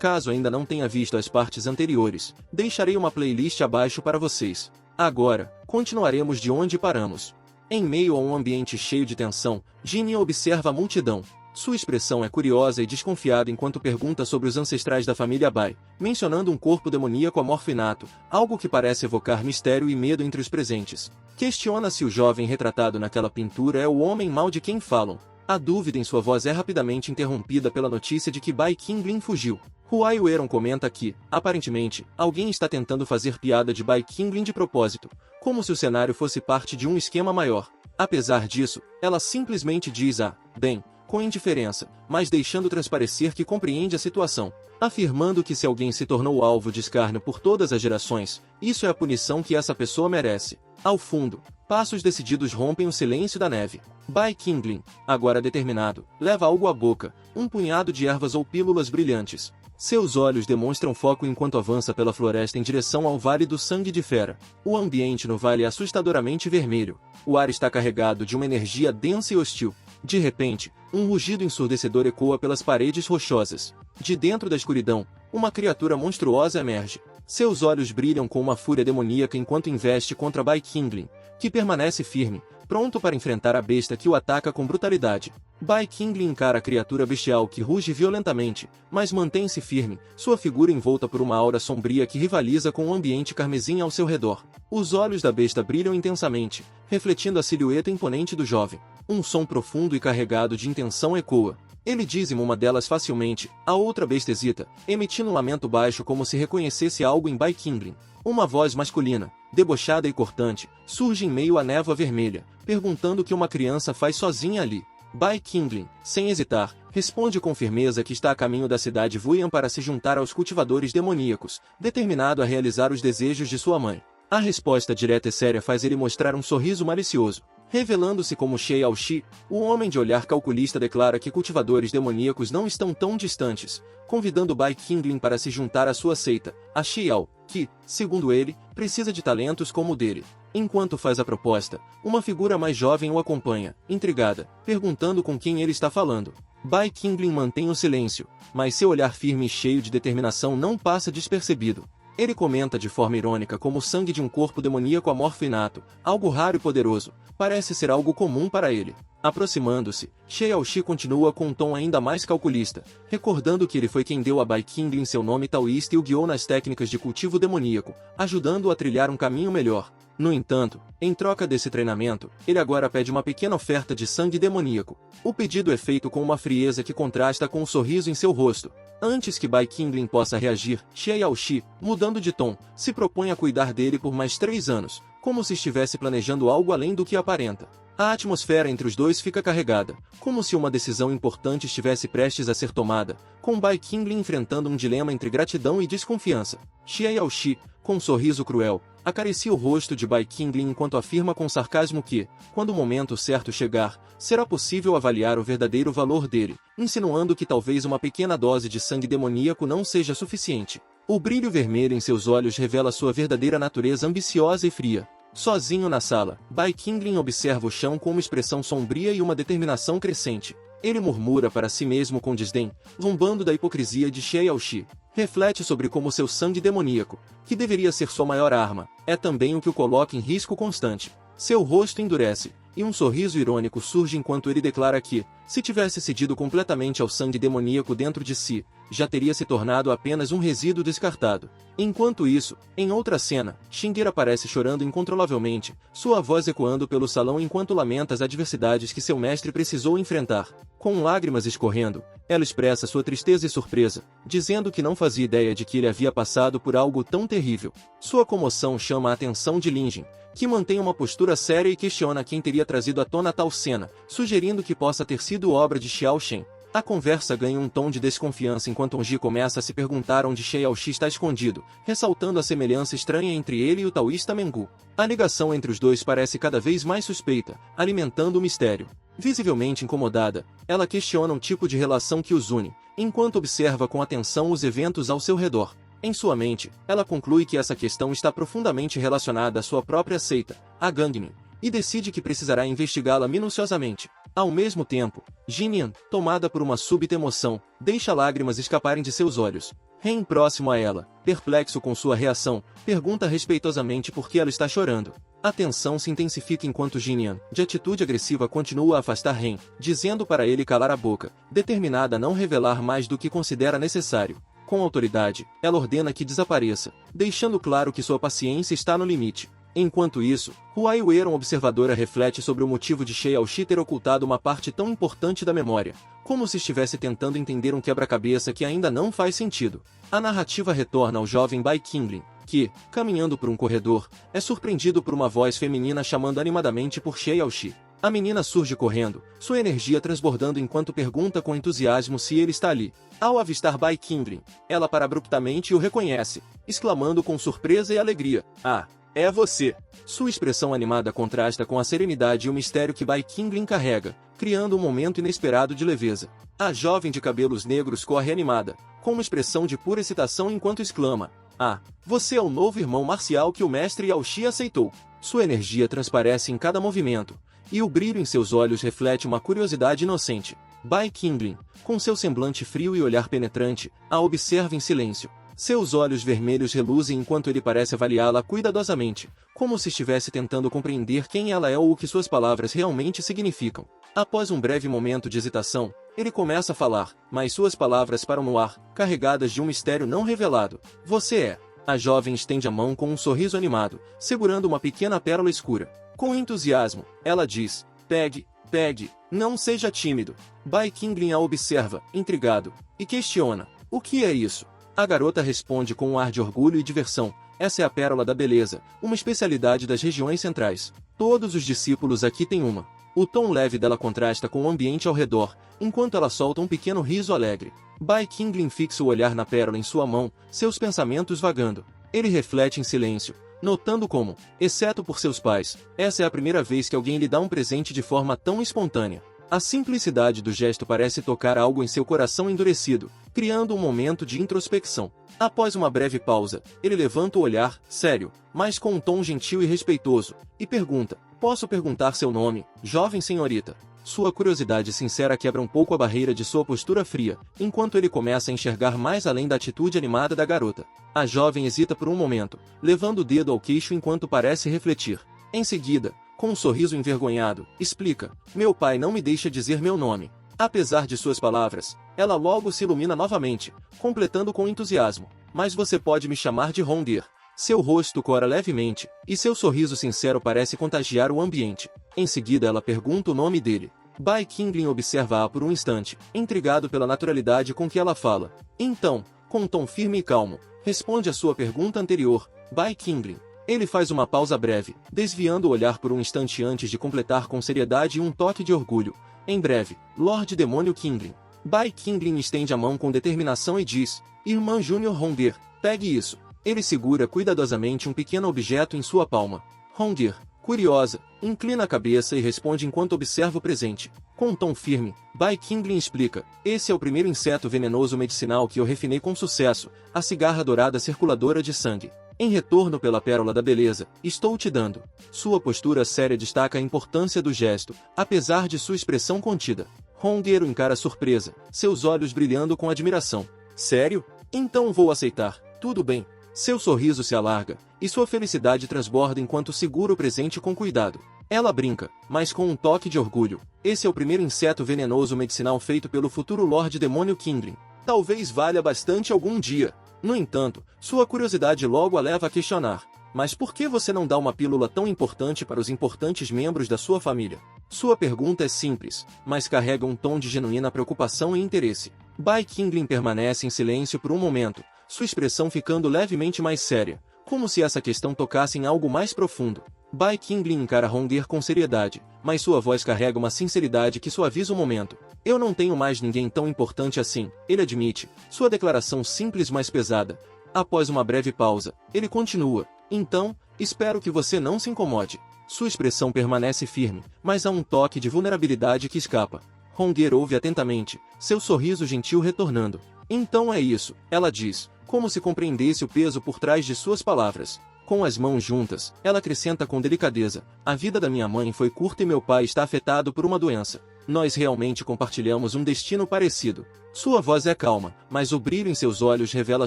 Caso ainda não tenha visto as partes anteriores, deixarei uma playlist abaixo para vocês. Agora, continuaremos de onde paramos. Em meio a um ambiente cheio de tensão, Ginny observa a multidão. Sua expressão é curiosa e desconfiada enquanto pergunta sobre os ancestrais da família Bai, mencionando um corpo demoníaco amorfinato, algo que parece evocar mistério e medo entre os presentes. Questiona se o jovem retratado naquela pintura é o homem mau de quem falam. A dúvida em sua voz é rapidamente interrompida pela notícia de que Bai Qingling fugiu. Huai Ueron comenta que, aparentemente, alguém está tentando fazer piada de Bai Qingling de propósito, como se o cenário fosse parte de um esquema maior. Apesar disso, ela simplesmente diz bem, com indiferença, mas deixando transparecer que compreende a situação, afirmando que se alguém se tornou alvo de escárnio por todas as gerações, isso é a punição que essa pessoa merece. Ao fundo, passos decididos rompem o silêncio da neve. Bai Qingling, agora determinado, leva algo à boca, um punhado de ervas ou pílulas brilhantes. Seus olhos demonstram foco enquanto avança pela floresta em direção ao Vale do Sangue de Fera. O ambiente no vale é assustadoramente vermelho. O ar está carregado de uma energia densa e hostil. De repente, um rugido ensurdecedor ecoa pelas paredes rochosas. De dentro da escuridão, uma criatura monstruosa emerge. Seus olhos brilham com uma fúria demoníaca enquanto investe contra Bai Qingling, que permanece firme, pronto para enfrentar a besta que o ataca com brutalidade. Bai Qingling encara a criatura bestial que ruge violentamente, mas mantém-se firme, sua figura envolta por uma aura sombria que rivaliza com o ambiente carmesim ao seu redor. Os olhos da besta brilham intensamente, refletindo a silhueta imponente do jovem. Um som profundo e carregado de intenção ecoa. Ele dizima uma delas facilmente, a outra besta hesita, emitindo um lamento baixo como se reconhecesse algo em Bai Qingling. Uma voz masculina, debochada e cortante, surge em meio à névoa vermelha, perguntando o que uma criança faz sozinha ali. Bai Qingling, sem hesitar, responde com firmeza que está a caminho da cidade Wuyan para se juntar aos cultivadores demoníacos, determinado a realizar os desejos de sua mãe. A resposta direta e séria faz ele mostrar um sorriso malicioso. Revelando-se como Xie Yaoxi, o homem de olhar calculista declara que cultivadores demoníacos não estão tão distantes, convidando Bai Qingling para se juntar à sua seita, a Xiao, que, segundo ele, precisa de talentos como o dele. Enquanto faz a proposta, uma figura mais jovem o acompanha, intrigada, perguntando com quem ele está falando. Bai Qingling mantém o silêncio, mas seu olhar firme e cheio de determinação não passa despercebido. Ele comenta de forma irônica como o sangue de um corpo demoníaco amorfinato, algo raro e poderoso, parece ser algo comum para ele. Aproximando-se, Xie Yaoxi continua com um tom ainda mais calculista, recordando que ele foi quem deu a Bai Qingling seu nome taoísta e o guiou nas técnicas de cultivo demoníaco, ajudando-o a trilhar um caminho melhor. No entanto, em troca desse treinamento, ele agora pede uma pequena oferta de sangue demoníaco. O pedido é feito com uma frieza que contrasta com o sorriso em seu rosto. Antes que Bai Qingling possa reagir, Xie Yaoxi, mudando de tom, se propõe a cuidar dele por mais 3 anos, como se estivesse planejando algo além do que aparenta. A atmosfera entre os dois fica carregada, como se uma decisão importante estivesse prestes a ser tomada, com Bai Qingling enfrentando um dilema entre gratidão e desconfiança. Xie Yaoxi, com um sorriso cruel, acaricia o rosto de Bai Qingling enquanto afirma com sarcasmo que, quando o momento certo chegar, será possível avaliar o verdadeiro valor dele, insinuando que talvez uma pequena dose de sangue demoníaco não seja suficiente. O brilho vermelho em seus olhos revela sua verdadeira natureza ambiciosa e fria. Sozinho na sala, Bai Qingling observa o chão com uma expressão sombria e uma determinação crescente. Ele murmura para si mesmo com desdém, zombando da hipocrisia de Xie Yaoxi. Reflete sobre como seu sangue demoníaco, que deveria ser sua maior arma, é também o que o coloca em risco constante. Seu rosto endurece, e um sorriso irônico surge enquanto ele declara que, se tivesse cedido completamente ao sangue demoníaco dentro de si, já teria se tornado apenas um resíduo descartado. Enquanto isso, em outra cena, Shinger aparece chorando incontrolavelmente, sua voz ecoando pelo salão enquanto lamenta as adversidades que seu mestre precisou enfrentar. Com lágrimas escorrendo, ela expressa sua tristeza e surpresa, dizendo que não fazia ideia de que ele havia passado por algo tão terrível. Sua comoção chama a atenção de Lin Jin, que mantém uma postura séria e questiona quem teria trazido à tona tal cena, sugerindo que possa ter sido obra de Xiao Shen. A conversa ganha um tom de desconfiança enquanto Onji começa a se perguntar onde Xie Yaoxi está escondido, ressaltando a semelhança estranha entre ele e o taoísta Mengu. A ligação entre os dois parece cada vez mais suspeita, alimentando o mistério. Visivelmente incomodada, ela questiona o tipo de relação que os une, enquanto observa com atenção os eventos ao seu redor. Em sua mente, ela conclui que essa questão está profundamente relacionada à sua própria seita, a Gangmin, e decide que precisará investigá-la minuciosamente. Ao mesmo tempo, Jinian, tomada por uma súbita emoção, deixa lágrimas escaparem de seus olhos. Ren, próximo a ela, perplexo com sua reação, pergunta respeitosamente por que ela está chorando. A tensão se intensifica enquanto Jinyan, de atitude agressiva, continua a afastar Ren, dizendo para ele calar a boca, determinada a não revelar mais do que considera necessário. Com autoridade, ela ordena que desapareça, deixando claro que sua paciência está no limite. Enquanto isso, Huai Weiron, observadora, reflete sobre o motivo de Xiaoxi ter ocultado uma parte tão importante da memória, como se estivesse tentando entender um quebra-cabeça que ainda não faz sentido. A narrativa retorna ao jovem Bai Qingling, que, caminhando por um corredor, é surpreendido por uma voz feminina chamando animadamente por Xiaoxi. A menina surge correndo, sua energia transbordando enquanto pergunta com entusiasmo se ele está ali. Ao avistar Bai Qingling, ela para abruptamente e o reconhece, exclamando com surpresa e alegria: "Ah! É você!" Sua expressão animada contrasta com a serenidade e o mistério que Bai Qingling carrega, criando um momento inesperado de leveza. A jovem de cabelos negros corre animada, com uma expressão de pura excitação enquanto exclama: "Ah, você é o novo irmão marcial que o mestre Yaoxi aceitou." Sua energia transparece em cada movimento, e o brilho em seus olhos reflete uma curiosidade inocente. Bai Qingling, com seu semblante frio e olhar penetrante, a observa em silêncio. Seus olhos vermelhos reluzem enquanto ele parece avaliá-la cuidadosamente, como se estivesse tentando compreender quem ela é ou o que suas palavras realmente significam. Após um breve momento de hesitação, ele começa a falar, mas suas palavras param no ar, carregadas de um mistério não revelado. "Você é." A jovem estende a mão com um sorriso animado, segurando uma pequena pérola escura. Com entusiasmo, ela diz: "Pegue, pegue, não seja tímido." Bai Qingling a observa, intrigado, e questiona: "O que é isso?" A garota responde com um ar de orgulho e diversão: "Essa é a pérola da beleza, uma especialidade das regiões centrais. Todos os discípulos aqui têm uma." O tom leve dela contrasta com o ambiente ao redor, enquanto ela solta um pequeno riso alegre. Bai Qingling fixa o olhar na pérola em sua mão, seus pensamentos vagando. Ele reflete em silêncio, notando como, exceto por seus pais, essa é a primeira vez que alguém lhe dá um presente de forma tão espontânea. A simplicidade do gesto parece tocar algo em seu coração endurecido, criando um momento de introspecção. Após uma breve pausa, ele levanta o olhar, sério, mas com um tom gentil e respeitoso, e pergunta: "Posso perguntar seu nome, jovem senhorita?" Sua curiosidade sincera quebra um pouco a barreira de sua postura fria, enquanto ele começa a enxergar mais além da atitude animada da garota. A jovem hesita por um momento, levando o dedo ao queixo enquanto parece refletir. Em seguida, com um sorriso envergonhado, explica: "Meu pai não me deixa dizer meu nome." Apesar de suas palavras, ela logo se ilumina novamente, completando com entusiasmo: "Mas você pode me chamar de Hongir." Seu rosto cora levemente, e seu sorriso sincero parece contagiar o ambiente. Em seguida ela pergunta o nome dele. Bai Qingling observa-a por um instante, intrigado pela naturalidade com que ela fala. Então, com um tom firme e calmo, responde a sua pergunta anterior: "Bai Qingling." Ele faz uma pausa breve, desviando o olhar por um instante antes de completar com seriedade e um toque de orgulho: "Em breve, Lorde Demônio Qingling." Bai Qingling estende a mão com determinação e diz: "Irmã Júnior Hongir, pegue isso." Ele segura cuidadosamente um pequeno objeto em sua palma. Hongir, curiosa, inclina a cabeça e responde enquanto observa o presente. Com um tom firme, Bai Qingling explica: "Esse é o primeiro inseto venenoso medicinal que eu refinei com sucesso, a cigarra dourada circuladora de sangue. Em retorno pela pérola da beleza, estou te dando." Sua postura séria destaca a importância do gesto, apesar de sua expressão contida. Hongir o encara surpresa, seus olhos brilhando com admiração. "Sério? Então vou aceitar, tudo bem." Seu sorriso se alarga, e sua felicidade transborda enquanto segura o presente com cuidado. Ela brinca, mas com um toque de orgulho: "Esse é o primeiro inseto venenoso medicinal feito pelo futuro Lorde Demônio Qingling. Talvez valha bastante algum dia." No entanto, sua curiosidade logo a leva a questionar: "Mas por que você não dá uma pílula tão importante para os importantes membros da sua família?" Sua pergunta é simples, mas carrega um tom de genuína preocupação e interesse. Bai Qingling permanece em silêncio por um momento, sua expressão ficando levemente mais séria, como se essa questão tocasse em algo mais profundo. Bai Qingling encara Hongir com seriedade, mas sua voz carrega uma sinceridade que suaviza o momento. "Eu não tenho mais ninguém tão importante assim," ele admite, sua declaração simples mas pesada. Após uma breve pausa, ele continua: "Então, espero que você não se incomode." Sua expressão permanece firme, mas há um toque de vulnerabilidade que escapa. Hongir ouve atentamente, seu sorriso gentil retornando. "Então é isso," ela diz, como se compreendesse o peso por trás de suas palavras. Com as mãos juntas, ela acrescenta com delicadeza: "A vida da minha mãe foi curta e meu pai está afetado por uma doença. Nós realmente compartilhamos um destino parecido. Sua voz é calma, mas o brilho em seus olhos revela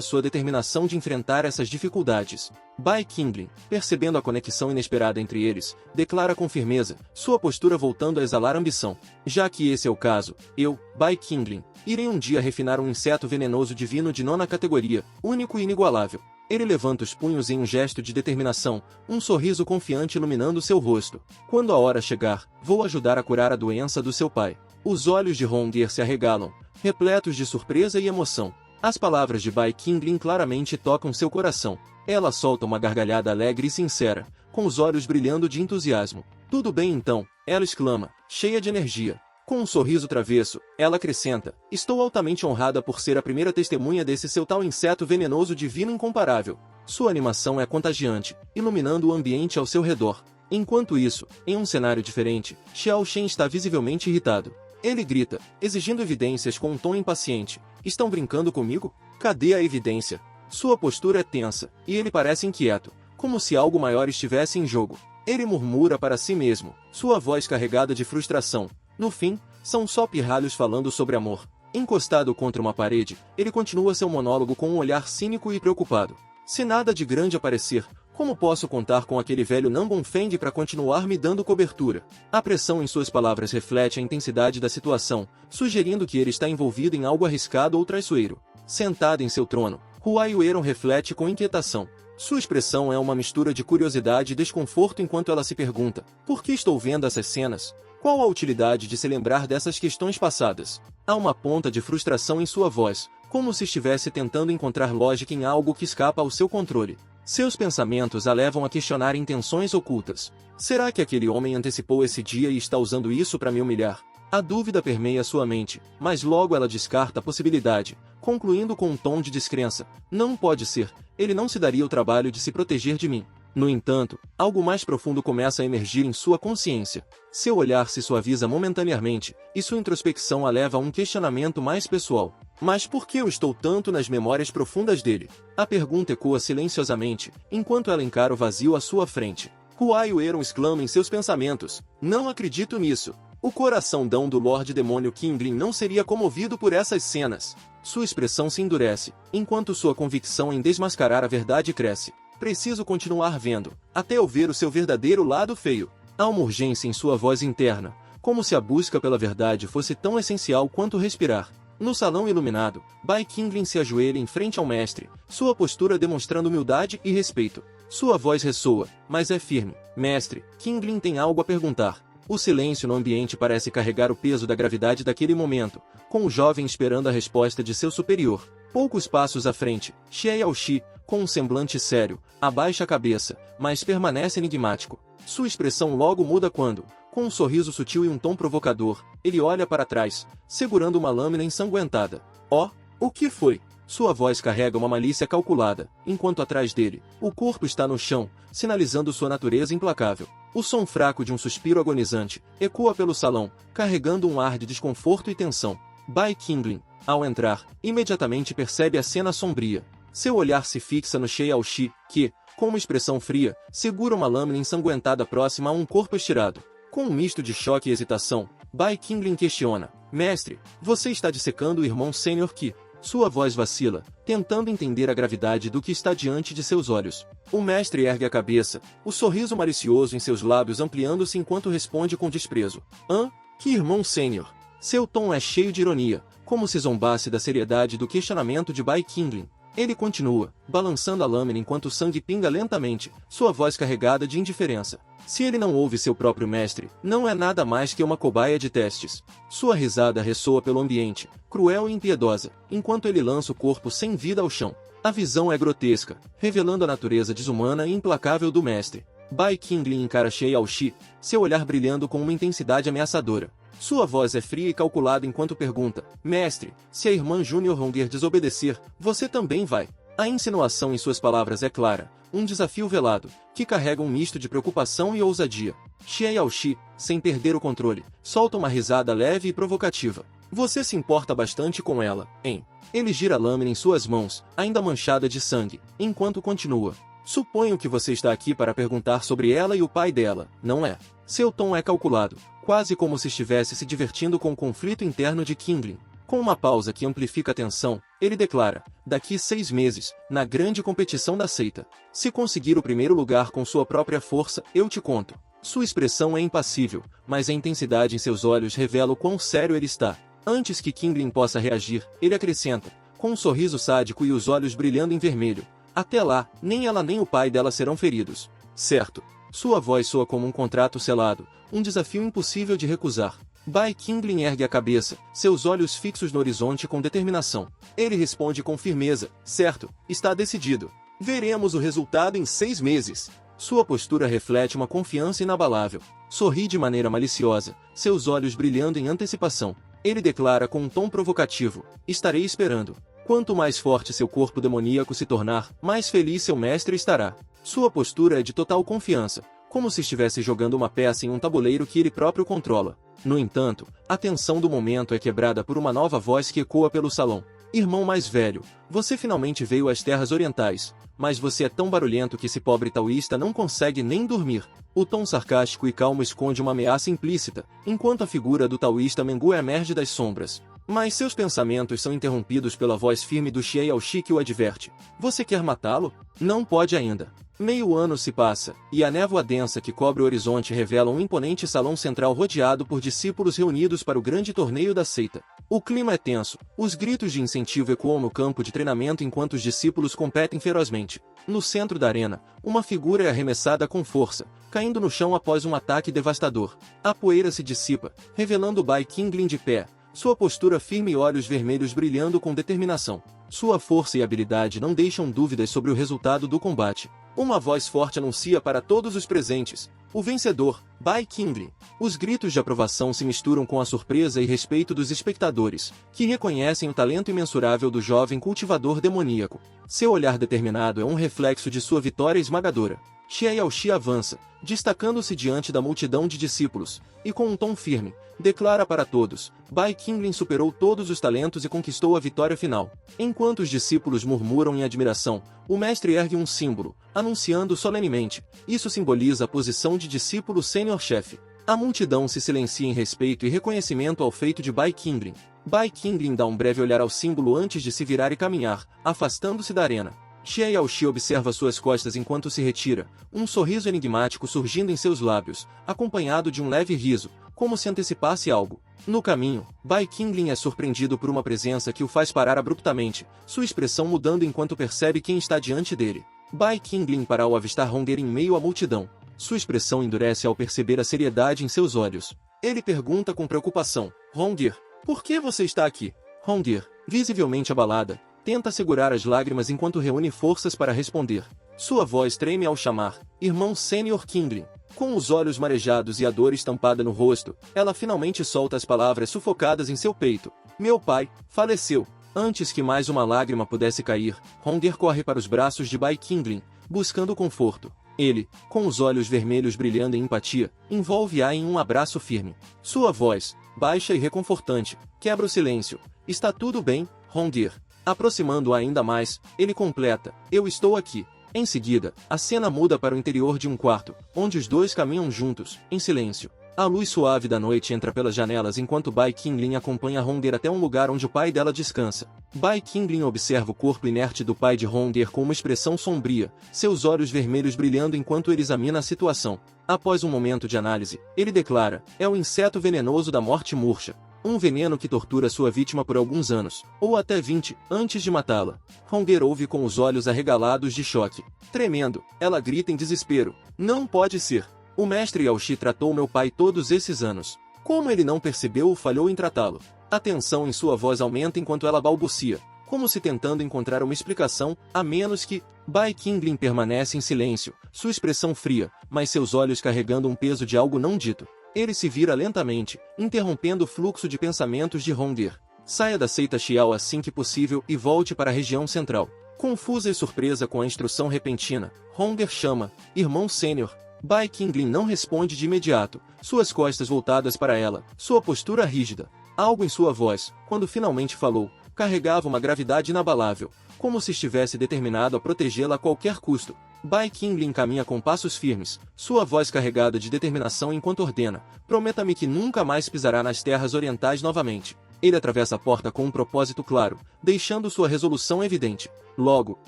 sua determinação de enfrentar essas dificuldades. Bai Qingling, percebendo a conexão inesperada entre eles, declara com firmeza, sua postura voltando a exalar ambição. Já que esse é o caso, eu, Bai Qingling, irei um dia refinar um inseto venenoso divino de 9ª categoria, único e inigualável. Ele levanta os punhos em um gesto de determinação, um sorriso confiante iluminando seu rosto. Quando a hora chegar, vou ajudar a curar a doença do seu pai. Os olhos de Hongir se arregalam, repletos de surpresa e emoção. As palavras de Bai Qingling claramente tocam seu coração. Ela solta uma gargalhada alegre e sincera, com os olhos brilhando de entusiasmo. Tudo bem então, ela exclama, cheia de energia. Com um sorriso travesso, ela acrescenta, estou altamente honrada por ser a primeira testemunha desse seu tal inseto venenoso divino incomparável. Sua animação é contagiante, iluminando o ambiente ao seu redor. Enquanto isso, em um cenário diferente, Xiao Shen está visivelmente irritado. Ele grita, exigindo evidências com um tom impaciente. Estão brincando comigo? Cadê a evidência? Sua postura é tensa, e ele parece inquieto, como se algo maior estivesse em jogo. Ele murmura para si mesmo, sua voz carregada de frustração. No fim, são só pirralhos falando sobre amor. Encostado contra uma parede, ele continua seu monólogo com um olhar cínico e preocupado. Se nada de grande aparecer, como posso contar com aquele velho Nambon Feng para continuar me dando cobertura? A pressão em suas palavras reflete a intensidade da situação, sugerindo que ele está envolvido em algo arriscado ou traiçoeiro. Sentado em seu trono, Huai Yueron reflete com inquietação. Sua expressão é uma mistura de curiosidade e desconforto enquanto ela se pergunta, por que estou vendo essas cenas? Qual a utilidade de se lembrar dessas questões passadas? Há uma ponta de frustração em sua voz, como se estivesse tentando encontrar lógica em algo que escapa ao seu controle. Seus pensamentos a levam a questionar intenções ocultas. Será que aquele homem antecipou esse dia e está usando isso para me humilhar? A dúvida permeia sua mente, mas logo ela descarta a possibilidade, concluindo com um tom de descrença. Não pode ser, ele não se daria o trabalho de se proteger de mim. No entanto, algo mais profundo começa a emergir em sua consciência. Seu olhar se suaviza momentaneamente, e sua introspecção a leva a um questionamento mais pessoal. Mas por que eu estou tanto nas memórias profundas dele? A pergunta ecoa silenciosamente, enquanto ela encara o vazio à sua frente. Huai Yueron exclama em seus pensamentos, não acredito nisso. O coração-dão do Lorde Demônio Qingling não seria comovido por essas cenas. Sua expressão se endurece, enquanto sua convicção em desmascarar a verdade cresce. Preciso continuar vendo, até eu ver o seu verdadeiro lado feio. Há uma urgência em sua voz interna, como se a busca pela verdade fosse tão essencial quanto respirar. No salão iluminado, Bai Qingling se ajoelha em frente ao mestre, sua postura demonstrando humildade e respeito. Sua voz ressoa, mas é firme. Mestre, Qingling tem algo a perguntar. O silêncio no ambiente parece carregar o peso da gravidade daquele momento, com o jovem esperando a resposta de seu superior. Poucos passos à frente, Xie Yaoxi, com um semblante sério, abaixa a cabeça, mas permanece enigmático. Sua expressão logo muda quando, com um sorriso sutil e um tom provocador, ele olha para trás, segurando uma lâmina ensanguentada. Oh, o que foi? Sua voz carrega uma malícia calculada, enquanto atrás dele, o corpo está no chão, sinalizando sua natureza implacável. O som fraco de um suspiro agonizante ecoa pelo salão, carregando um ar de desconforto e tensão. Bai Qingling, ao entrar, imediatamente percebe a cena sombria. Seu olhar se fixa no Xie Yaoxi, que, com uma expressão fria, segura uma lâmina ensanguentada próxima a um corpo estirado. Com um misto de choque e hesitação, Bai Qingling questiona, mestre, você está dissecando o irmão sênior Qi? Sua voz vacila, tentando entender a gravidade do que está diante de seus olhos. O mestre ergue a cabeça, o sorriso malicioso em seus lábios ampliando-se enquanto responde com desprezo. Hã? Que irmão sênior? Seu tom é cheio de ironia, como se zombasse da seriedade do questionamento de Bai Qingling. Ele continua, balançando a lâmina enquanto o sangue pinga lentamente, sua voz carregada de indiferença. Se ele não ouve seu próprio mestre, não é nada mais que uma cobaia de testes. Sua risada ressoa pelo ambiente, cruel e impiedosa, enquanto ele lança o corpo sem vida ao chão. A visão é grotesca, revelando a natureza desumana e implacável do mestre. Bai Qingling encara Xie Yaoxi, seu olhar brilhando com uma intensidade ameaçadora. Sua voz é fria e calculada enquanto pergunta, mestre, se a irmã Júnior Hongir desobedecer, você também vai. A insinuação em suas palavras é clara, um desafio velado, que carrega um misto de preocupação e ousadia. Xie Yaoxi, sem perder o controle, solta uma risada leve e provocativa. Você se importa bastante com ela, hein? Ele gira a lâmina em suas mãos, ainda manchada de sangue, enquanto continua. Suponho que você está aqui para perguntar sobre ela e o pai dela, não é? Seu tom é calculado, quase como se estivesse se divertindo com o conflito interno de Qingling. Com uma pausa que amplifica a tensão, ele declara: daqui 6 meses, na grande competição da seita. Se conseguir o primeiro lugar com sua própria força, eu te conto. Sua expressão é impassível, mas a intensidade em seus olhos revela o quão sério ele está. Antes que Qingling possa reagir, ele acrescenta, com um sorriso sádico e os olhos brilhando em vermelho: até lá, nem ela nem o pai dela serão feridos. Certo. Sua voz soa como um contrato selado, um desafio impossível de recusar. Bai Qingling ergue a cabeça, seus olhos fixos no horizonte com determinação. Ele responde com firmeza: certo, está decidido. Veremos o resultado em 6 meses. Sua postura reflete uma confiança inabalável. Sorri de maneira maliciosa, seus olhos brilhando em antecipação. Ele declara com um tom provocativo: estarei esperando. Quanto mais forte seu corpo demoníaco se tornar, mais feliz seu mestre estará. Sua postura é de total confiança, como se estivesse jogando uma peça em um tabuleiro que ele próprio controla. No entanto, a tensão do momento é quebrada por uma nova voz que ecoa pelo salão. Irmão mais velho, você finalmente veio às terras orientais, mas você é tão barulhento que esse pobre taoísta não consegue nem dormir. O tom sarcástico e calmo esconde uma ameaça implícita, enquanto a figura do taoísta Mengu emerge das sombras. Mas seus pensamentos são interrompidos pela voz firme do Xie Yaoxi que o adverte. Você quer matá-lo? Não pode ainda. Meio ano se passa, e a névoa densa que cobre o horizonte revela um imponente salão central rodeado por discípulos reunidos para o grande torneio da seita. O clima é tenso, os gritos de incentivo ecoam no campo de treinamento enquanto os discípulos competem ferozmente. No centro da arena, uma figura é arremessada com força, caindo no chão após um ataque devastador. A poeira se dissipa, revelando Bai Qingling de pé, sua postura firme e olhos vermelhos brilhando com determinação. Sua força e habilidade não deixam dúvidas sobre o resultado do combate. Uma voz forte anuncia para todos os presentes: o vencedor, Bai Qingling. Os gritos de aprovação se misturam com a surpresa e respeito dos espectadores, que reconhecem o talento imensurável do jovem cultivador demoníaco. Seu olhar determinado é um reflexo de sua vitória esmagadora. Xie Yaoxi avança, destacando-se diante da multidão de discípulos, e com um tom firme, declara para todos: Bai Qingling superou todos os talentos e conquistou a vitória final. Enquanto os discípulos murmuram em admiração, o mestre ergue um símbolo, anunciando solenemente: isso simboliza a posição de discípulo sênior-chefe. A multidão se silencia em respeito e reconhecimento ao feito de Bai Qingling. Bai Qingling dá um breve olhar ao símbolo antes de se virar e caminhar, afastando-se da arena. Xie Yaoxi observa suas costas enquanto se retira, um sorriso enigmático surgindo em seus lábios, acompanhado de um leve riso, como se antecipasse algo. No caminho, Bai Qingling é surpreendido por uma presença que o faz parar abruptamente, sua expressão mudando enquanto percebe quem está diante dele. Bai Qingling para ao avistar Hongger em meio à multidão. Sua expressão endurece ao perceber a seriedade em seus olhos. Ele pergunta com preocupação: Hongger, por que você está aqui? Hongger, visivelmente abalada, tenta segurar as lágrimas enquanto reúne forças para responder. Sua voz treme ao chamar: irmão sênior Qingling. Com os olhos marejados e a dor estampada no rosto, ela finalmente solta as palavras sufocadas em seu peito: meu pai faleceu. Antes que mais uma lágrima pudesse cair, Hongger corre para os braços de Bai Qingling, buscando conforto. Ele, com os olhos vermelhos brilhando em empatia, envolve-a em um abraço firme. Sua voz, baixa e reconfortante, quebra o silêncio: está tudo bem, Hongger? Aproximando-a ainda mais, ele completa: eu estou aqui. Em seguida, a cena muda para o interior de um quarto, onde os dois caminham juntos, em silêncio. A luz suave da noite entra pelas janelas enquanto Bai Qingling acompanha Hongger até um lugar onde o pai dela descansa. Bai Qingling observa o corpo inerte do pai de Hongger com uma expressão sombria, seus olhos vermelhos brilhando enquanto ele examina a situação. Após um momento de análise, ele declara: é o inseto venenoso da morte murcha. Um veneno que tortura sua vítima por alguns anos, ou até 20, antes de matá-la. Hongger ouve com os olhos arregalados de choque. Tremendo, ela grita em desespero: não pode ser! O mestre Yaoxi tratou meu pai todos esses anos. Como ele não percebeu ou falhou em tratá-lo? A tensão em sua voz aumenta enquanto ela balbucia, como se tentando encontrar uma explicação, a menos que... Bai Qingling permanece em silêncio, sua expressão fria, mas seus olhos carregando um peso de algo não dito. Ele se vira lentamente, interrompendo o fluxo de pensamentos de Hongger. Saia da seita Xiao assim que possível e volte para a região central. Confusa e surpresa com a instrução repentina, Hongger chama: irmão sênior. Bai Qingling não responde de imediato, suas costas voltadas para ela, sua postura rígida. Algo em sua voz, quando finalmente falou, carregava uma gravidade inabalável, como se estivesse determinado a protegê-la a qualquer custo. Bai Qingling caminha com passos firmes, sua voz carregada de determinação enquanto ordena: prometa-me que nunca mais pisará nas terras orientais novamente. Ele atravessa a porta com um propósito claro, deixando sua resolução evidente. Logo,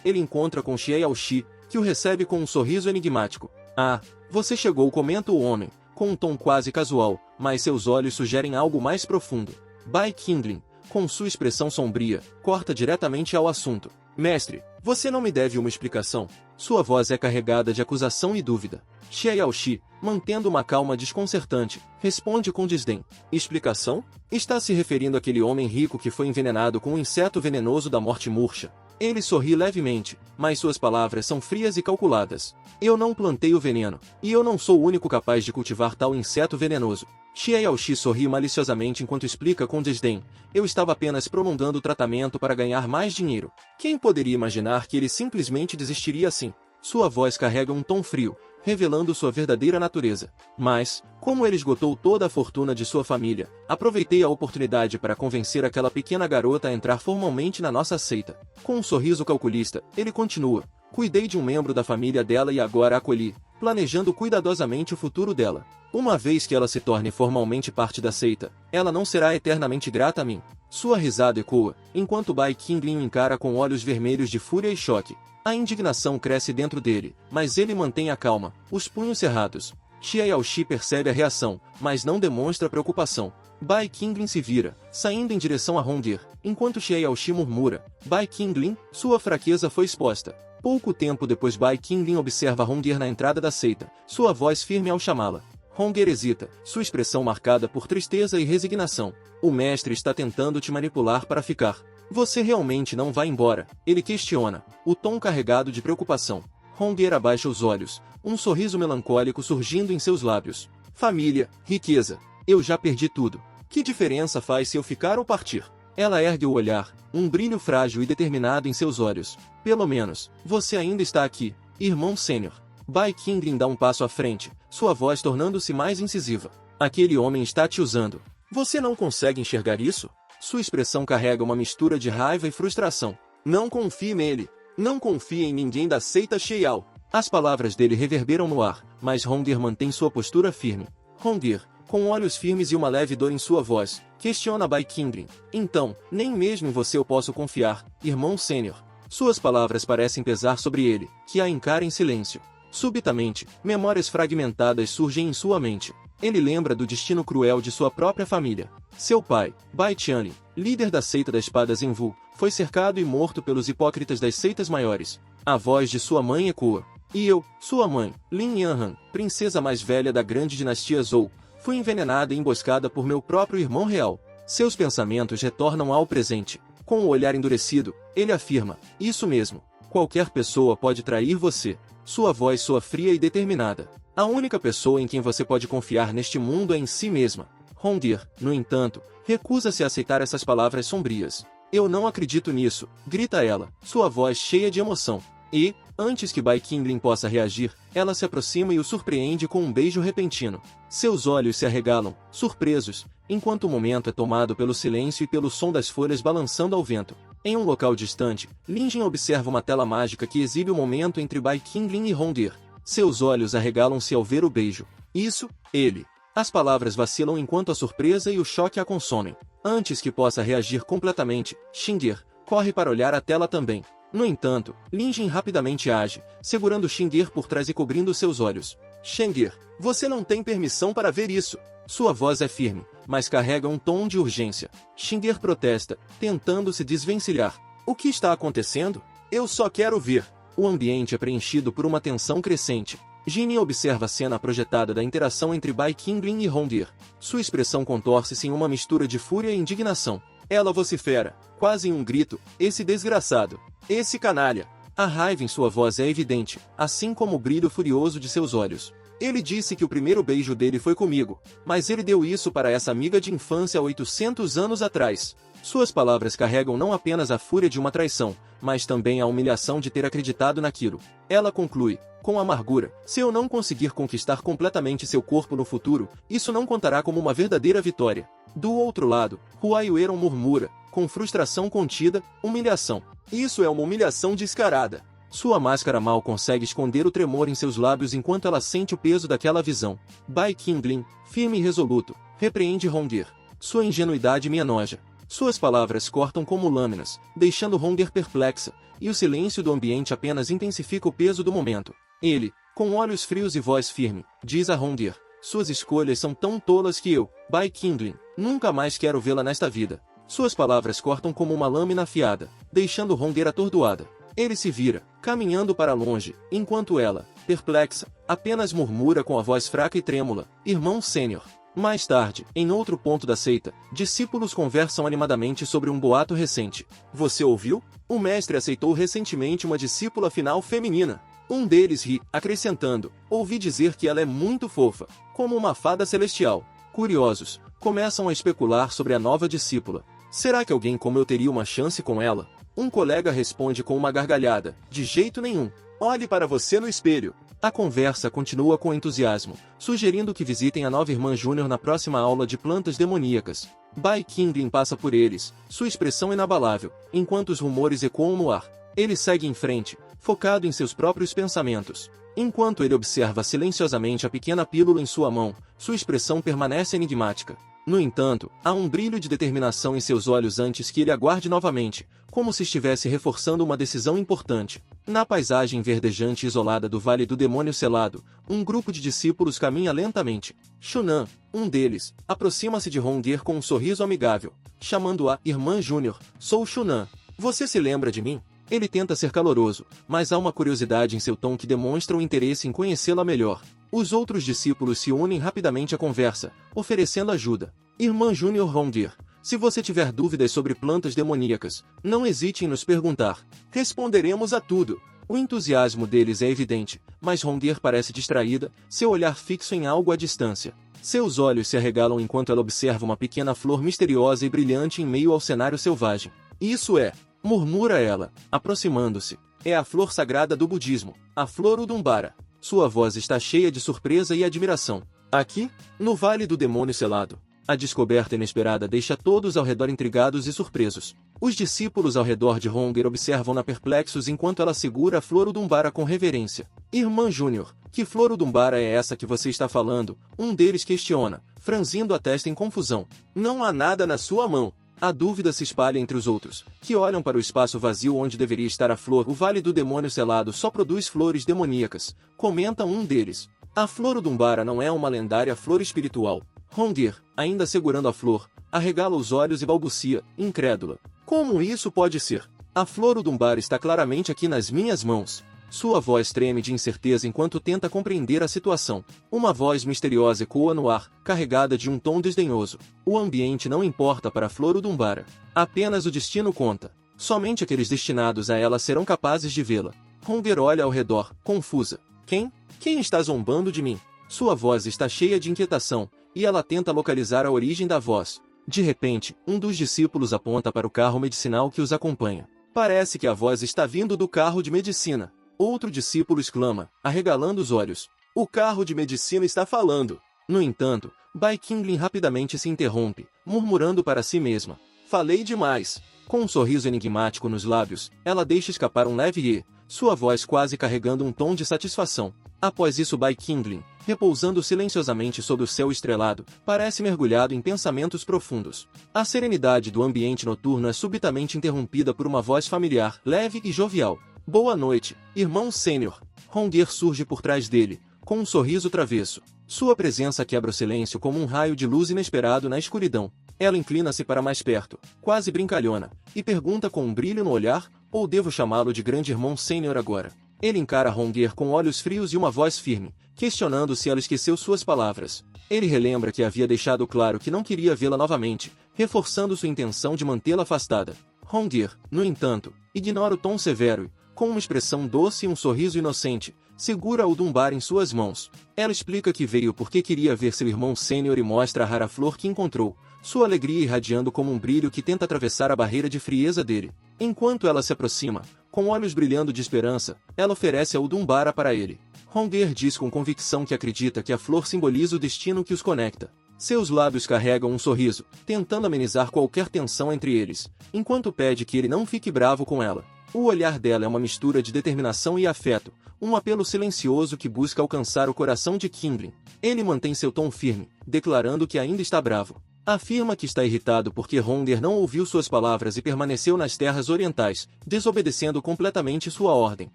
ele encontra com Xie Yaoxi, que o recebe com um sorriso enigmático. Ah, você chegou, comenta o homem, com um tom quase casual, mas seus olhos sugerem algo mais profundo. Bai Qingling, com sua expressão sombria, corta diretamente ao assunto. Mestre, você não me deve uma explicação. Sua voz é carregada de acusação e dúvida. Xie Yaoxi, mantendo uma calma desconcertante, responde com desdém. Explicação? Está se referindo àquele homem rico que foi envenenado com um inseto venenoso da morte murcha. Ele sorri levemente, mas suas palavras são frias e calculadas. Eu não plantei o veneno, e eu não sou o único capaz de cultivar tal inseto venenoso. Xie Yaoxi sorri maliciosamente enquanto explica com desdém. Eu estava apenas prolongando o tratamento para ganhar mais dinheiro. Quem poderia imaginar que ele simplesmente desistiria assim? Sua voz carrega um tom frio, revelando sua verdadeira natureza. Mas, como ele esgotou toda a fortuna de sua família, aproveitei a oportunidade para convencer aquela pequena garota a entrar formalmente na nossa seita. Com um sorriso calculista, ele continua. Cuidei de um membro da família dela e agora a acolhi, planejando cuidadosamente o futuro dela. Uma vez que ela se torne formalmente parte da seita, ela não será eternamente grata a mim. Sua risada ecoa, enquanto Bai Qingling o encara com olhos vermelhos de fúria e choque. A indignação cresce dentro dele, mas ele mantém a calma, os punhos cerrados. Xie Yaoxi percebe a reação, mas não demonstra preocupação. Bai Qingling se vira, saindo em direção a Hongir, enquanto Xie Yaoxi murmura. Bai Qingling, sua fraqueza foi exposta. Pouco tempo depois Bai Qingling observa Hongir na entrada da seita, sua voz firme ao chamá-la. Hongir hesita, sua expressão marcada por tristeza e resignação. O mestre está tentando te manipular para ficar. Você realmente não vai embora? Ele questiona, o tom carregado de preocupação. Hongir abaixa os olhos, um sorriso melancólico surgindo em seus lábios. Família, riqueza. Eu já perdi tudo. Que diferença faz se eu ficar ou partir? Ela ergue o olhar, um brilho frágil e determinado em seus olhos. Pelo menos, você ainda está aqui, irmão sênior. Bai Qingling dá um passo à frente, sua voz tornando-se mais incisiva. Aquele homem está te usando. Você não consegue enxergar isso? Sua expressão carrega uma mistura de raiva e frustração. Não confie nele. Não confie em ninguém da seita Xiao. As palavras dele reverberam no ar, mas Hongir mantém sua postura firme. Hongir, com olhos firmes e uma leve dor em sua voz, questiona Bai Qingling. Então, nem mesmo em você eu posso confiar, irmão sênior. Suas palavras parecem pesar sobre ele, que a encara em silêncio. Subitamente, memórias fragmentadas surgem em sua mente. Ele lembra do destino cruel de sua própria família. Seu pai, Bai Tianlin, líder da seita das espadas em Wu, foi cercado e morto pelos hipócritas das seitas maiores. A voz de sua mãe ecoa. E eu, sua mãe, Lin Yanhan, princesa mais velha da grande dinastia Zhou, fui envenenada e emboscada por meu próprio irmão real. Seus pensamentos retornam ao presente. Com o olhar endurecido, ele afirma, isso mesmo, qualquer pessoa pode trair você. Sua voz soa fria e determinada. A única pessoa em quem você pode confiar neste mundo é em si mesma. Hongir, no entanto, recusa-se a aceitar essas palavras sombrias. Eu não acredito nisso, grita ela, sua voz cheia de emoção. E, antes que Bai Qingling possa reagir, ela se aproxima e o surpreende com um beijo repentino. Seus olhos se arregalam, surpresos, enquanto o momento é tomado pelo silêncio e pelo som das folhas balançando ao vento. Em um local distante, Lin Jin observa uma tela mágica que exibe o momento entre Bai Qingling e Hongir. Seus olhos arregalam-se ao ver o beijo. Isso, ele. As palavras vacilam enquanto a surpresa e o choque a consomem. Antes que possa reagir completamente, Xingir corre para olhar a tela também. No entanto, Lin Jin rapidamente age, segurando Xingir por trás e cobrindo seus olhos. Xingir, você não tem permissão para ver isso. Sua voz é firme, mas carrega um tom de urgência. Xingir protesta, tentando se desvencilhar. O que está acontecendo? Eu só quero ver. O ambiente é preenchido por uma tensão crescente. Jin observa a cena projetada da interação entre Bai Qingling e Hongir. Sua expressão contorce-se em uma mistura de fúria e indignação. Ela vocifera, quase em um grito, esse desgraçado, esse canalha. A raiva em sua voz é evidente, assim como o brilho furioso de seus olhos. Ele disse que o primeiro beijo dele foi comigo, mas ele deu isso para essa amiga de infância há 800 anos atrás. Suas palavras carregam não apenas a fúria de uma traição, mas também a humilhação de ter acreditado naquilo. Ela conclui, com amargura, se eu não conseguir conquistar completamente seu corpo no futuro, isso não contará como uma verdadeira vitória. Do outro lado, Huai Ueron murmura, com frustração contida, humilhação. Isso é uma humilhação descarada. Sua máscara mal consegue esconder o tremor em seus lábios enquanto ela sente o peso daquela visão. Bai Qingling, firme e resoluto, repreende Hongir. Sua ingenuidade me enoja. Suas palavras cortam como lâminas, deixando Hongir perplexa, e o silêncio do ambiente apenas intensifica o peso do momento. Ele, com olhos frios e voz firme, diz a Hongir: suas escolhas são tão tolas que eu, Bai Qingling, nunca mais quero vê-la nesta vida. Suas palavras cortam como uma lâmina afiada, deixando Hongir atordoada. Ele se vira, caminhando para longe, enquanto ela, perplexa, apenas murmura com a voz fraca e trêmula: irmão sênior. Mais tarde, em outro ponto da seita, discípulos conversam animadamente sobre um boato recente. Você ouviu? O mestre aceitou recentemente uma discípula final feminina. Um deles ri, acrescentando: ouvi dizer que ela é muito fofa, como uma fada celestial. Curiosos, começam a especular sobre a nova discípula. Será que alguém como eu teria uma chance com ela? Um colega responde com uma gargalhada: de jeito nenhum. Olhe para você no espelho. A conversa continua com entusiasmo, sugerindo que visitem a nova irmã Júnior na próxima aula de plantas demoníacas. Bai Qingling passa por eles, sua expressão inabalável, enquanto os rumores ecoam no ar. Ele segue em frente, focado em seus próprios pensamentos. Enquanto ele observa silenciosamente a pequena pílula em sua mão, sua expressão permanece enigmática. No entanto, há um brilho de determinação em seus olhos antes que ele aguarde novamente, como se estivesse reforçando uma decisão importante. Na paisagem verdejante e isolada do Vale do Demônio Selado, um grupo de discípulos caminha lentamente. Shunan, um deles, aproxima-se de Hongir com um sorriso amigável, chamando-a Irmã Júnior. Sou Shunan. Você se lembra de mim? Ele tenta ser caloroso, mas há uma curiosidade em seu tom que demonstra o interesse em conhecê-la melhor. Os outros discípulos se unem rapidamente à conversa, oferecendo ajuda. Irmã Júnior Hongir, se você tiver dúvidas sobre plantas demoníacas, não hesite em nos perguntar. Responderemos a tudo. O entusiasmo deles é evidente, mas Hongir parece distraída, seu olhar fixo em algo à distância. Seus olhos se arregalam enquanto ela observa uma pequena flor misteriosa e brilhante em meio ao cenário selvagem. Isso é, murmura ela, aproximando-se. É a flor sagrada do budismo, a flor Udumbara. Sua voz está cheia de surpresa e admiração. Aqui, no Vale do Demônio Selado, a descoberta inesperada deixa todos ao redor intrigados e surpresos. Os discípulos ao redor de Hongir observam-na perplexos enquanto ela segura a flor Udumbara com reverência. Irmã Júnior, que flor Udumbara é essa que você está falando? Um deles questiona, franzindo a testa em confusão. Não há nada na sua mão. A dúvida se espalha entre os outros, que olham para o espaço vazio onde deveria estar a flor. O Vale do Demônio Selado só produz flores demoníacas, comenta um deles. A flor Udumbara não é uma lendária flor espiritual. Hongir, ainda segurando a flor, arregala os olhos e balbucia, incrédula. Como isso pode ser? A flor Udumbara está claramente aqui nas minhas mãos. Sua voz treme de incerteza enquanto tenta compreender a situação. Uma voz misteriosa ecoa no ar, carregada de um tom desdenhoso. O ambiente não importa para a flor Udumbara. Apenas o destino conta. Somente aqueles destinados a ela serão capazes de vê-la. Hongir olha ao redor, confusa. Quem? Quem está zombando de mim? Sua voz está cheia de inquietação, e ela tenta localizar a origem da voz. De repente, um dos discípulos aponta para o carro medicinal que os acompanha. Parece que a voz está vindo do carro de medicina. Outro discípulo exclama, arregalando os olhos. O carro de medicina está falando. No entanto, Bai Qingling rapidamente se interrompe, murmurando para si mesma. Falei demais. Com um sorriso enigmático nos lábios, ela deixa escapar um leve "e", sua voz quase carregando um tom de satisfação. Após isso Bai Qingling, repousando silenciosamente sob o céu estrelado, parece mergulhado em pensamentos profundos. A serenidade do ambiente noturno é subitamente interrompida por uma voz familiar, leve e jovial. Boa noite, irmão sênior. Hongir surge por trás dele, com um sorriso travesso. Sua presença quebra o silêncio como um raio de luz inesperado na escuridão. Ela inclina-se para mais perto, quase brincalhona, e pergunta com um brilho no olhar, ou devo chamá-lo de grande irmão sênior agora? Ele encara Hongir com olhos frios e uma voz firme, questionando se ela esqueceu suas palavras. Ele relembra que havia deixado claro que não queria vê-la novamente, reforçando sua intenção de mantê-la afastada. Hongir, no entanto, ignora o tom severo e, com uma expressão doce e um sorriso inocente, segura Udumbara em suas mãos. Ela explica que veio porque queria ver seu irmão sênior e mostra a rara flor que encontrou, sua alegria irradiando como um brilho que tenta atravessar a barreira de frieza dele. Enquanto ela se aproxima, com olhos brilhando de esperança, ela oferece a Udumbara para ele. Hongir diz com convicção que acredita que a flor simboliza o destino que os conecta. Seus lábios carregam um sorriso, tentando amenizar qualquer tensão entre eles, enquanto pede que ele não fique bravo com ela. O olhar dela é uma mistura de determinação e afeto, um apelo silencioso que busca alcançar o coração de Kinglin. Ele mantém seu tom firme, declarando que ainda está bravo. Afirma que está irritado porque Hrungnir não ouviu suas palavras e permaneceu nas terras orientais, desobedecendo completamente sua ordem.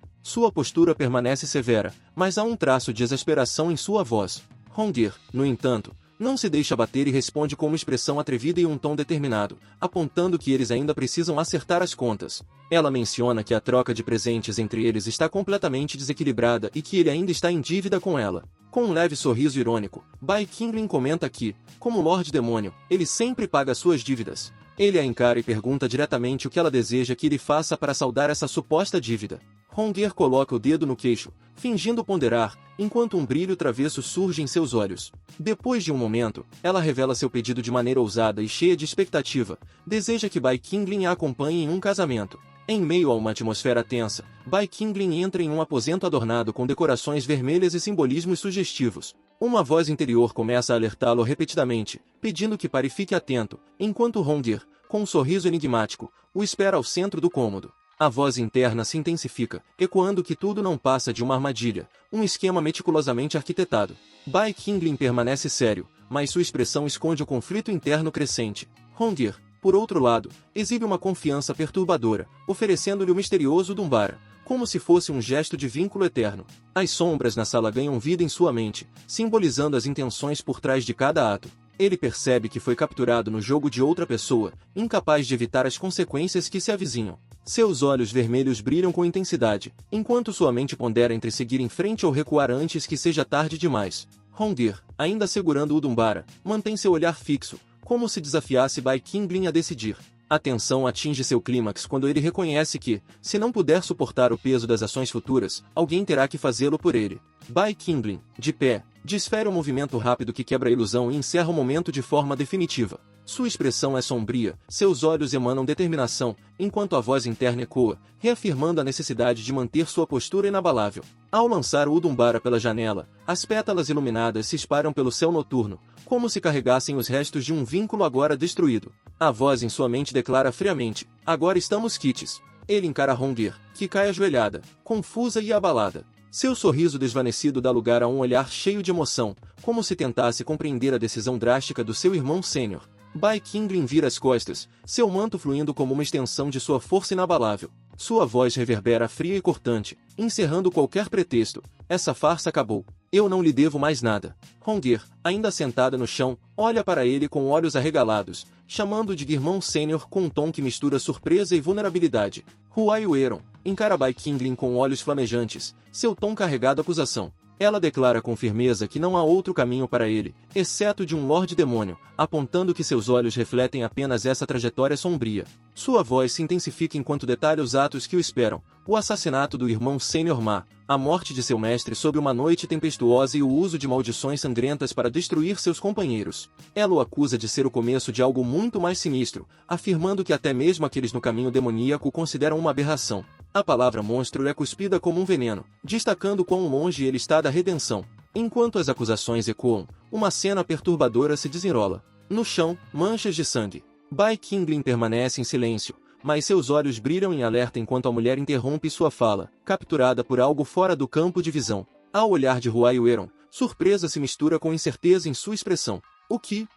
Sua postura permanece severa, mas há um traço de exasperação em sua voz. Hrungnir, no entanto, não se deixa bater e responde com uma expressão atrevida e um tom determinado, apontando que eles ainda precisam acertar as contas. Ela menciona que a troca de presentes entre eles está completamente desequilibrada e que ele ainda está em dívida com ela. Com um leve sorriso irônico, Bai Qingling comenta que, como Lorde Demônio, ele sempre paga suas dívidas. Ele a encara e pergunta diretamente o que ela deseja que ele faça para saldar essa suposta dívida. Hrungnir coloca o dedo no queixo, fingindo ponderar, enquanto um brilho travesso surge em seus olhos. Depois de um momento, ela revela seu pedido de maneira ousada e cheia de expectativa. Deseja que Bai Qingling a acompanhe em um casamento. Em meio a uma atmosfera tensa, Bai Qingling entra em um aposento adornado com decorações vermelhas e simbolismos sugestivos. Uma voz interior começa a alertá-lo repetidamente, pedindo que pare e fique atento, enquanto Hrungnir, com um sorriso enigmático, o espera ao centro do cômodo. A voz interna se intensifica, ecoando que tudo não passa de uma armadilha, um esquema meticulosamente arquitetado. Bai Qingling permanece sério, mas sua expressão esconde o conflito interno crescente. Hrungnir, por outro lado, exibe uma confiança perturbadora, oferecendo-lhe o misterioso Dumbara, como se fosse um gesto de vínculo eterno. As sombras na sala ganham vida em sua mente, simbolizando as intenções por trás de cada ato. Ele percebe que foi capturado no jogo de outra pessoa, incapaz de evitar as consequências que se avizinham. Seus olhos vermelhos brilham com intensidade, enquanto sua mente pondera entre seguir em frente ou recuar antes que seja tarde demais. Hrungnir, ainda segurando o Dumbara, mantém seu olhar fixo, como se desafiasse Bai Qingling a decidir. A tensão atinge seu clímax quando ele reconhece que, se não puder suportar o peso das ações futuras, alguém terá que fazê-lo por ele. Bai Qingling, de pé, desfere um movimento rápido que quebra a ilusão e encerra o momento de forma definitiva. Sua expressão é sombria, seus olhos emanam determinação, enquanto a voz interna ecoa, reafirmando a necessidade de manter sua postura inabalável. Ao lançar o Dumbara pela janela, as pétalas iluminadas se espalham pelo céu noturno, como se carregassem os restos de um vínculo agora destruído. A voz em sua mente declara friamente: agora estamos quites. Ele encara Hrungnir, que cai ajoelhada, confusa e abalada. Seu sorriso desvanecido dá lugar a um olhar cheio de emoção, como se tentasse compreender a decisão drástica do seu irmão sênior. Bai Qingling vira as costas, seu manto fluindo como uma extensão de sua força inabalável. Sua voz reverbera fria e cortante, encerrando qualquer pretexto. Essa farsa acabou. Eu não lhe devo mais nada. Hrungnir, ainda sentada no chão, olha para ele com olhos arregalados, chamando de irmão sênior com um tom que mistura surpresa e vulnerabilidade. Huayueron, encara Bai Qingling com olhos flamejantes, seu tom carregado de acusação. Ela declara com firmeza que não há outro caminho para ele, exceto de um Lorde Demônio, apontando que seus olhos refletem apenas essa trajetória sombria. Sua voz se intensifica enquanto detalha os atos que o esperam: o assassinato do irmão Sênior Ma, a morte de seu mestre sob uma noite tempestuosa e o uso de maldições sangrentas para destruir seus companheiros. Ela o acusa de ser o começo de algo muito mais sinistro, afirmando que até mesmo aqueles no caminho demoníaco o consideram uma aberração. A palavra monstro é cuspida como um veneno, destacando quão longe ele está da redenção. Enquanto as acusações ecoam, uma cena perturbadora se desenrola. No chão, manchas de sangue. Bai Qingling permanece em silêncio, mas seus olhos brilham em alerta enquanto a mulher interrompe sua fala, capturada por algo fora do campo de visão. Ao olhar de Huayueron, surpresa se mistura com incerteza em sua expressão. O que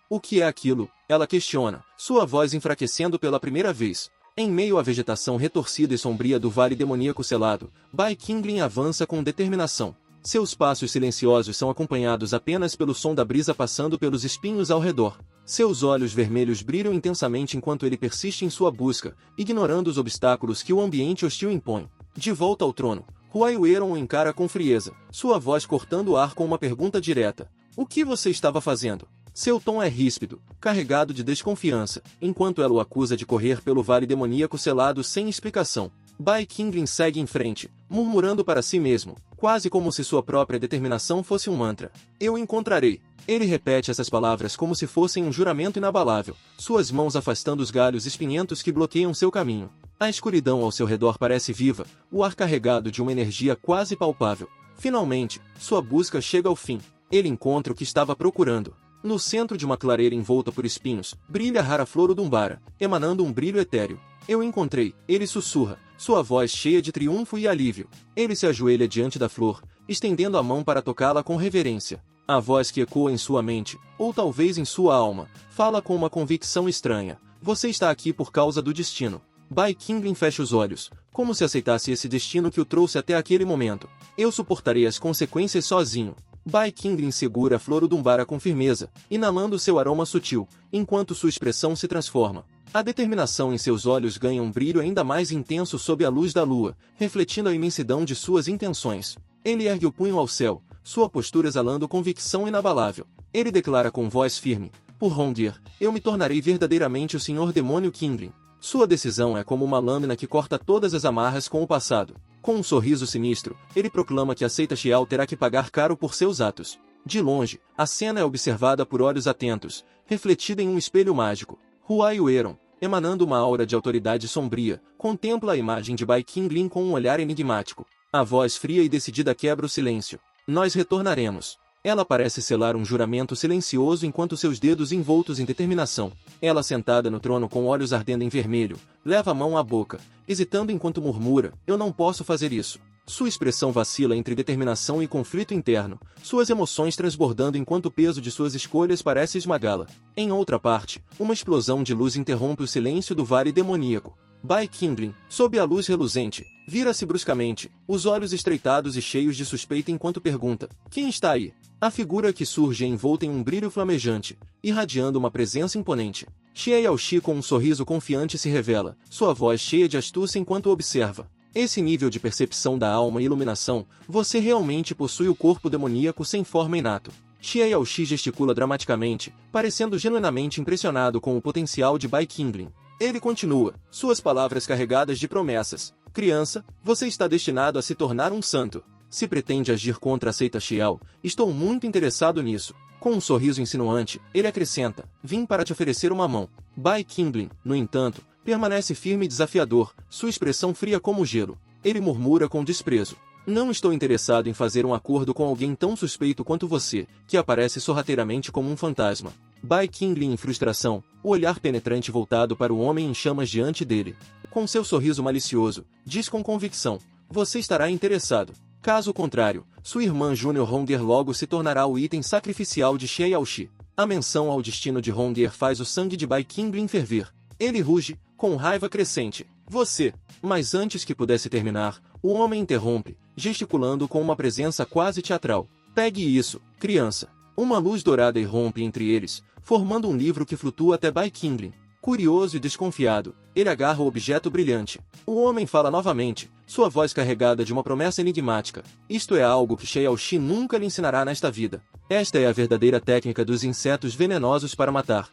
é aquilo? Ela questiona, sua voz enfraquecendo pela primeira vez. Em meio à vegetação retorcida e sombria do vale demoníaco selado, Bai Qingling avança com determinação. Seus passos silenciosos são acompanhados apenas pelo som da brisa passando pelos espinhos ao redor. Seus olhos vermelhos brilham intensamente enquanto ele persiste em sua busca, ignorando os obstáculos que o ambiente hostil impõe. De volta ao trono, Huayueron o encara com frieza, sua voz cortando o ar com uma pergunta direta. O que você estava fazendo? Seu tom é ríspido, carregado de desconfiança, enquanto ela o acusa de correr pelo vale demoníaco selado sem explicação. Bai Qingling segue em frente, murmurando para si mesmo, quase como se sua própria determinação fosse um mantra. Eu encontrarei. Ele repete essas palavras como se fossem um juramento inabalável, suas mãos afastando os galhos espinhentos que bloqueiam seu caminho. A escuridão ao seu redor parece viva, o ar carregado de uma energia quase palpável. Finalmente, sua busca chega ao fim. Ele encontra o que estava procurando. No centro de uma clareira envolta por espinhos, brilha a rara flor Dumbara, emanando um brilho etéreo. Eu encontrei, ele sussurra, sua voz cheia de triunfo e alívio. Ele se ajoelha diante da flor, estendendo a mão para tocá-la com reverência. A voz que ecoa em sua mente, ou talvez em sua alma, fala com uma convicção estranha. Você está aqui por causa do destino. Bai Qingling fecha os olhos, como se aceitasse esse destino que o trouxe até aquele momento. Eu suportarei as consequências sozinho. Bai Qingling segura a flor udumbara com firmeza, inalando seu aroma sutil, enquanto sua expressão se transforma. A determinação em seus olhos ganha um brilho ainda mais intenso sob a luz da lua, refletindo a imensidão de suas intenções. Ele ergue o punho ao céu, sua postura exalando convicção inabalável. Ele declara com voz firme: por Rondir, eu me tornarei verdadeiramente o Senhor Demônio Qingling. Sua decisão é como uma lâmina que corta todas as amarras com o passado. Com um sorriso sinistro, ele proclama que a seita Xiao terá que pagar caro por seus atos. De longe, a cena é observada por olhos atentos, refletida em um espelho mágico. Huai Ueron, emanando uma aura de autoridade sombria, contempla a imagem de Bai Qingling com um olhar enigmático. A voz fria e decidida quebra o silêncio. Nós retornaremos. Ela parece selar um juramento silencioso enquanto seus dedos envoltos em determinação. Ela sentada no trono com olhos ardendo em vermelho, leva a mão à boca, hesitando enquanto murmura: eu não posso fazer isso. Sua expressão vacila entre determinação e conflito interno, suas emoções transbordando enquanto o peso de suas escolhas parece esmagá-la. Em outra parte, uma explosão de luz interrompe o silêncio do vale demoníaco. Bai Qingling, sob a luz reluzente, vira-se bruscamente, os olhos estreitados e cheios de suspeita enquanto pergunta: quem está aí? A figura que surge é envolta em um brilho flamejante, irradiando uma presença imponente. Xie Yaoxi com um sorriso confiante se revela, sua voz cheia de astúcia enquanto observa. Esse nível de percepção da alma e iluminação, você realmente possui o corpo demoníaco sem forma inato. Xie Yaoxi gesticula dramaticamente, parecendo genuinamente impressionado com o potencial de Bai Qingling. Ele continua, suas palavras carregadas de promessas. Criança, você está destinado a se tornar um santo. Se pretende agir contra a seita Xiao, estou muito interessado nisso. Com um sorriso insinuante, ele acrescenta: vim para te oferecer uma mão. Bai Qingling, no entanto, permanece firme e desafiador, sua expressão fria como gelo. Ele murmura com desprezo: não estou interessado em fazer um acordo com alguém tão suspeito quanto você, que aparece sorrateiramente como um fantasma. Bai Qingling em frustração, o olhar penetrante voltado para o homem em chamas diante dele. Com seu sorriso malicioso, diz com convicção: você estará interessado. Caso contrário, sua irmã Júnior Rondir logo se tornará o item sacrificial de Xie Yaoxi. A menção ao destino de Rondir faz o sangue de Bai Qingling ferver. Ele ruge, com raiva crescente: você! Mas antes que pudesse terminar, o homem interrompe, gesticulando com uma presença quase teatral: pegue isso, criança! Uma luz dourada irrompe entre eles, formando um livro que flutua até Bai Qingling. Curioso e desconfiado, ele agarra o objeto brilhante. O homem fala novamente, sua voz carregada de uma promessa enigmática: isto é algo que Xie Yaoxi nunca lhe ensinará nesta vida. Esta é a verdadeira técnica dos insetos venenosos para matar.